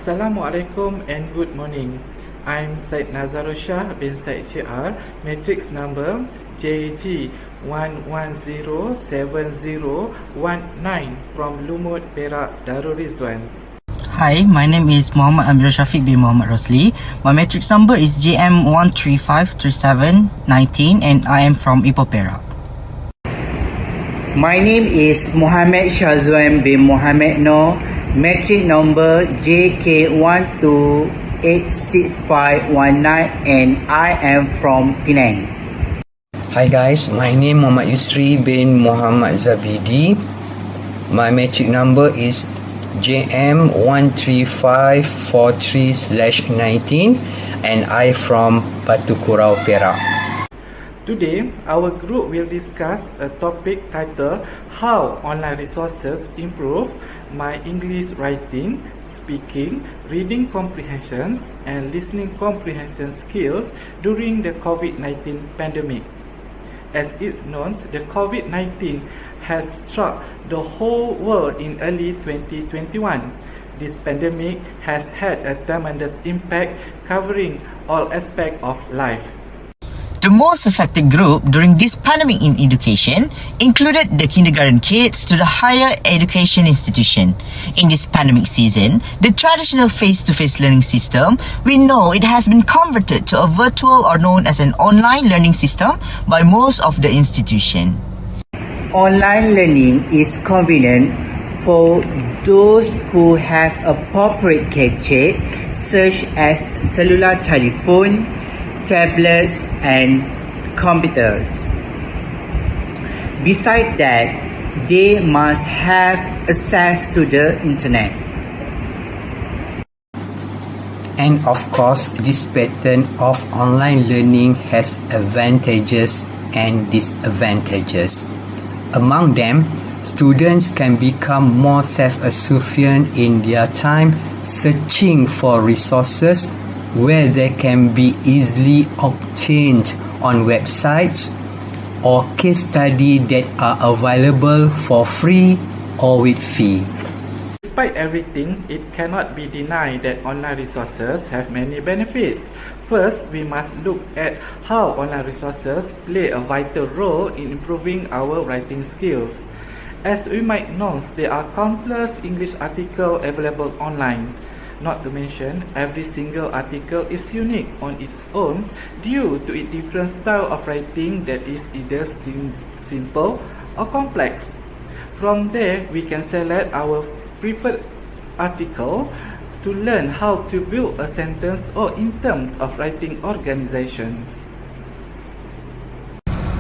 Assalamualaikum and good morning. I'm Syed Nazzarol Shah bin Syed JR, matrix number JG1107019 from Lumut, Perak, Darul Rizwan. Hi, my name is Muhammad Amir Shafiq bin Muhammad Rosli. My matrix number is JM1353719 and I am from Ipoh, Perak. My name is Muhammad Shazwan bin Muhammad Noor, matric number JK1286519 and I am from Penang. Hi guys, my name Muhammad Yusri bin Muhammad Zabidi. My matric number is JM13543/19 and I from Batu Kurau, Perak. Today, our group will discuss a topic titled How Online Resources Improve My English Writing, Speaking, Reading Comprehensions and Listening Comprehension Skills during the COVID-19 pandemic. As it's known, the COVID-19 has struck the whole world in early 2021. This pandemic has had a tremendous impact covering all aspects of life. The most affected group during this pandemic in education included the kindergarten kids to the higher education institution. In this pandemic season, the traditional face-to-face learning system, we know it has been converted to a virtual or known as an online learning system by most of the institution. Online learning is convenient for those who have appropriate gadgets such as cellular telephone, tablets and computers. Besides that, they must have access to the internet. And of course, this pattern of online learning has advantages and disadvantages. Among them, students can become more self-sufficient in their time searching for resources where they can be easily obtained on websites or case studies that are available for free or with fee. Despite everything, it cannot be denied that online resources have many benefits. First, we must look at how online resources play a vital role in improving our writing skills. As we might know, there are countless English articles available online. Not to mention, every single article is unique on its own due to its different style of writing that is either simple or complex. From there, we can select our preferred article to learn how to build a sentence or in terms of writing organizations.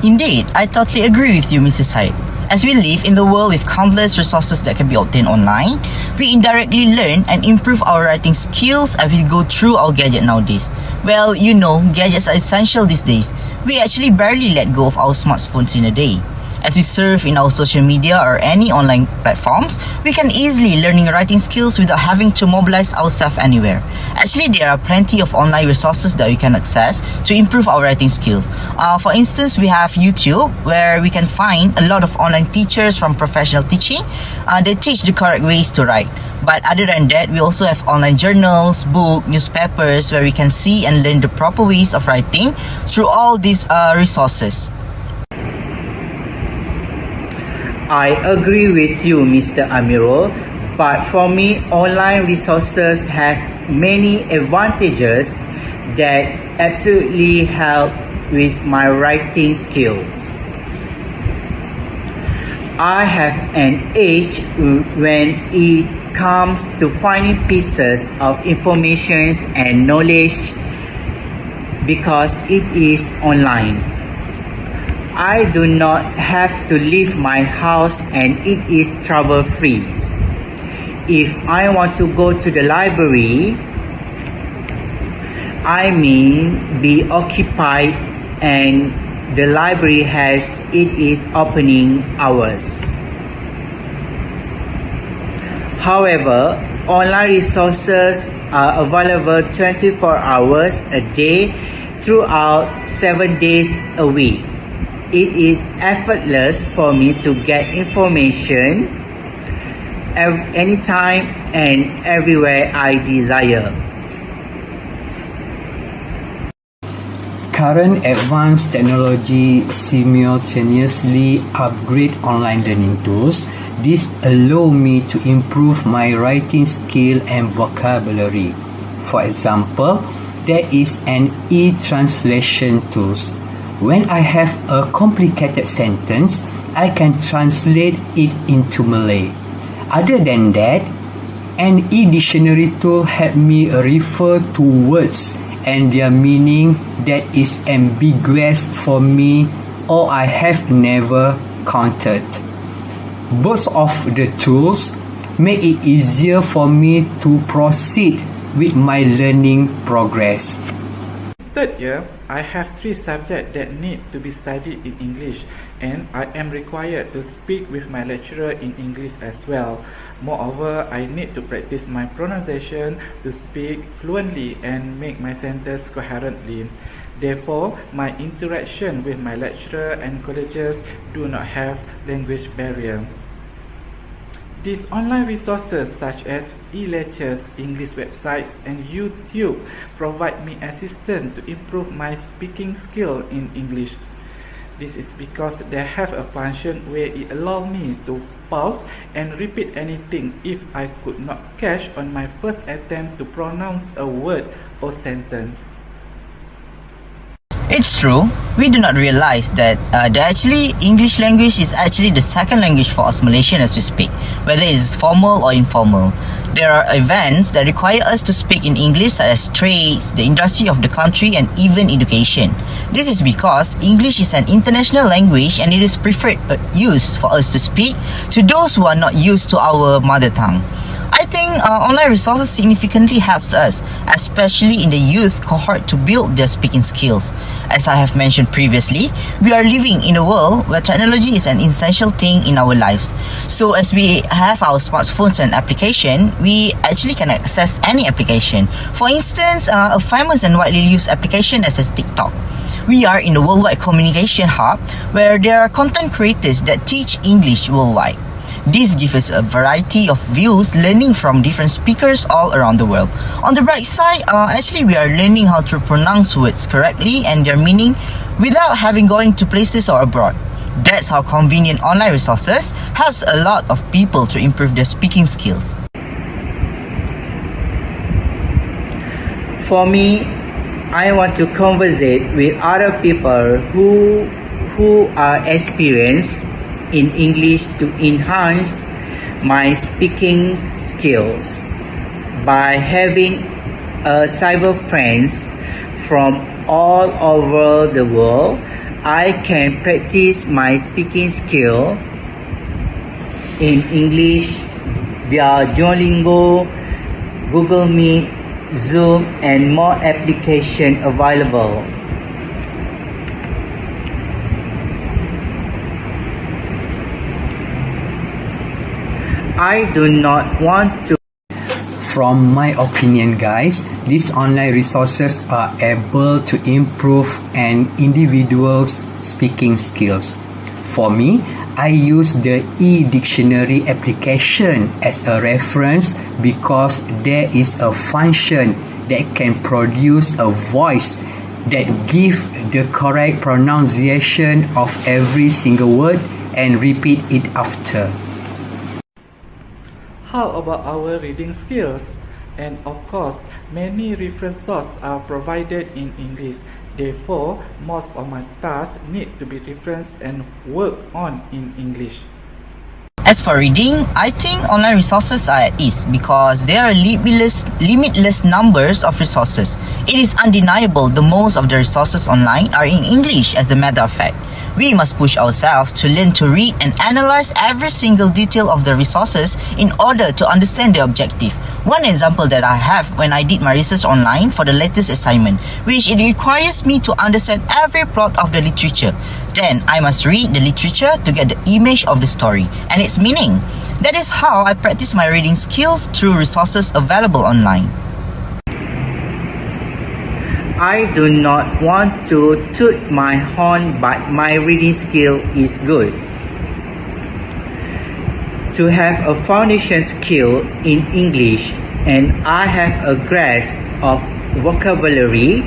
Indeed, I totally agree with you, Mrs. Syed. As we live in the world with countless resources that can be obtained online, we indirectly learn and improve our writing skills as we go through our gadget nowadays. Well, you know, gadgets are essential these days. We actually barely let go of our smartphones in a day. As we surf in our social media or any online platforms, we can easily learn writing skills without having to mobilize ourselves anywhere. Actually, there are plenty of online resources that we can access to improve our writing skills. For instance, we have YouTube, where we can find a lot of online teachers from professional teaching. They teach the correct ways to write. But other than that, we also have online journals, books, newspapers, where we can see and learn the proper ways of writing through all these resources. I agree with you, Mr. Amirul, but for me, online resources have many advantages that absolutely help with my writing skills. I have an edge when it comes to finding pieces of information and knowledge because it is online. I do not have to leave my house and it is trouble-free. If I want to go to the library, I mean be occupied and the library has its opening hours. However, online resources are available 24 hours a day throughout 7 days a week. It is effortless for me to get information anytime and everywhere I desire. Current advanced technology simultaneously upgrade online learning tools. This allow me to improve my writing skill and vocabulary. For example, there is an e-translation tools. When I have a complicated sentence, I can translate it into Malay. Other than that, an e-dictionary tool help me refer to words and their meaning that is ambiguous for me or I have never counted. Both of the tools make it easier for me to proceed with my learning progress. Third year, I have 3 subjects that need to be studied in English, and I am required to speak with my lecturer in English as well. Moreover, I need to practice my pronunciation to speak fluently and make my sentence coherently. Therefore, my interaction with my lecturer and colleagues do not have language barrier. These online resources such as e-lectures, English websites and YouTube provide me assistance to improve my speaking skill in English. This is because they have a function where it allows me to pause and repeat anything if I could not catch on my first attempt to pronounce a word or sentence. It's true, we do not realize that English language is actually the second language for us Malaysians as we speak, whether it is formal or informal. There are events that require us to speak in English such as trades, the industry of the country and even education. This is because English is an international language and it is preferred use for us to speak to those who are not used to our mother tongue. I think online resources significantly helps us, especially in the youth cohort, to build their speaking skills. As I have mentioned previously, we are living in a world where technology is an essential thing in our lives. So as we have our smartphones and application, we actually can access any application. For instance, a famous and widely used application such as TikTok. We are in a worldwide communication hub where there are content creators that teach English worldwide. This gives us a variety of views, learning from different speakers all around the world. On the bright side, actually we are learning how to pronounce words correctly and their meaning without having going to places or abroad. That's how convenient online resources helps a lot of people to improve their speaking skills. For me, I want to conversate with other people who are experienced in English to enhance my speaking skills. By having cyber friends from all over the world, I can practice my speaking skill in English via Duolingo, Google Meet, Zoom and more applications available. I do not want to. From my opinion, guys, these online resources are able to improve an individual's speaking skills. For me, I use the e-dictionary application as a reference because there is a function that can produce a voice that gives the correct pronunciation of every single word and repeat it after. How about our reading skills? And of course, many reference sources are provided in English. Therefore, most of my tasks need to be referenced and worked on in English. As for reading, I think online resources are at ease because there are limitless numbers of resources. It is undeniable the most of the resources online are in English. As a matter of fact, we must push ourselves to learn to read and analyze every single detail of the resources in order to understand the objective. One example that I have when I did my research online for the latest assignment, which it requires me to understand every plot of the literature. Then I must read the literature to get the image of the story and its meaning. That is how I practice my reading skills through resources available online. I do not want to toot my horn, but my reading skill is good. to have a foundation skill in English and I have a grasp of vocabulary.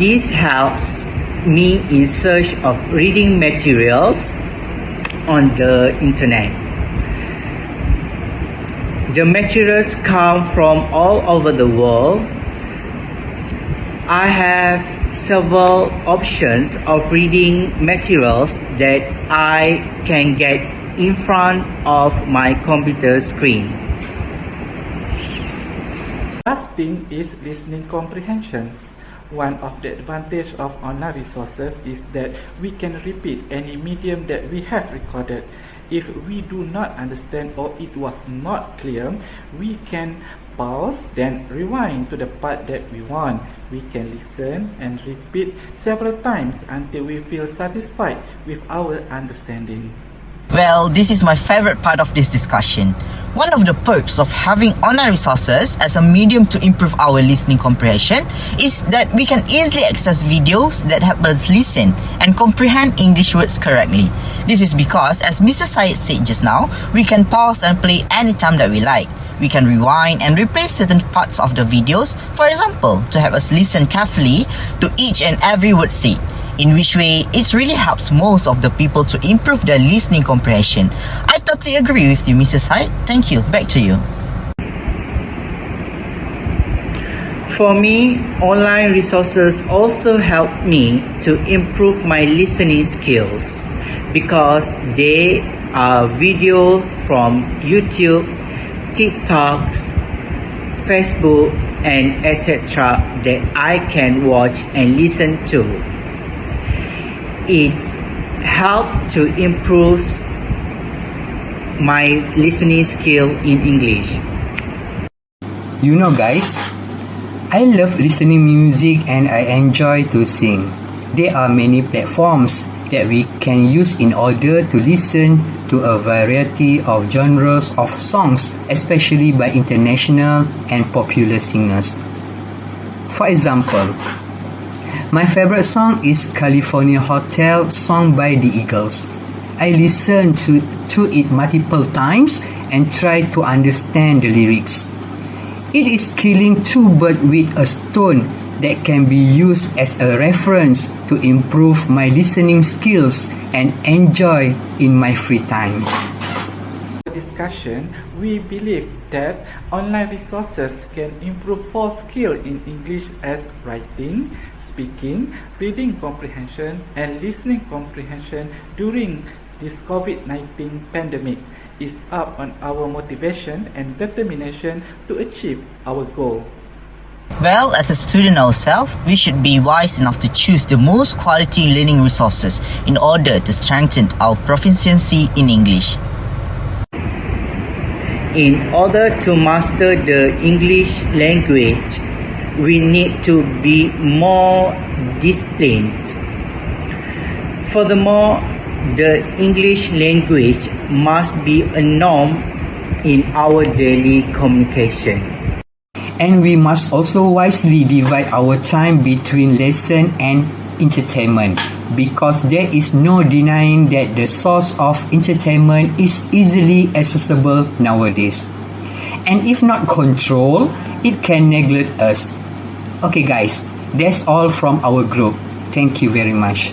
This helps me in search of reading materials on the internet. The materials come from all over the world. I have several options of reading materials that I can get in front of my computer screen. Last thing is listening comprehensions. One of the advantages of online resources is that we can repeat any medium that we have recorded. If we do not understand or it was not clear, we can pause, then rewind to the part that we want. We can listen and repeat several times until we feel satisfied with our understanding. Well, this is my favorite part of this discussion. One of the perks of having online resources as a medium to improve our listening comprehension is that we can easily access videos that help us listen and comprehend English words correctly. This is because, as Mr. Syed said just now, we can pause and play anytime that we like. We can rewind and replay certain parts of the videos, for example, to help us listen carefully to each and every word said. In which way, it really helps most of the people to improve their listening comprehension. I totally agree with you, Mr. Syed. Thank you. Back to you. For me, online resources also help me to improve my listening skills because they are videos from YouTube, TikToks, Facebook, and etc. that I can watch and listen to. It helps to improve my listening skill in English. You know, guys, I love listening music and I enjoy to sing. There are many platforms that we can use in order to listen to a variety of genres of songs, especially by international and popular singers. For example, my favorite song is California Hotel, sung by the Eagles. I listen to it multiple times and try to understand the lyrics. It is killing two birds with a stone that can be used as a reference to improve my listening skills and enjoy in my free time. Discussion, we believe that online resources can improve 4 skills in English as writing, speaking, reading comprehension, and listening comprehension during this COVID-19 pandemic. It's up on our motivation and determination to achieve our goal. Well, as a student ourselves, we should be wise enough to choose the most quality learning resources in order to strengthen our proficiency in English. In order to master the English language, we need to be more disciplined. Furthermore, the English language must be a norm in our daily communications. And we must also wisely divide our time between lesson and entertainment, because there is no denying that the source of entertainment is easily accessible nowadays. And if not controlled, it can neglect us. Okay guys, that's all from our group. Thank you very much.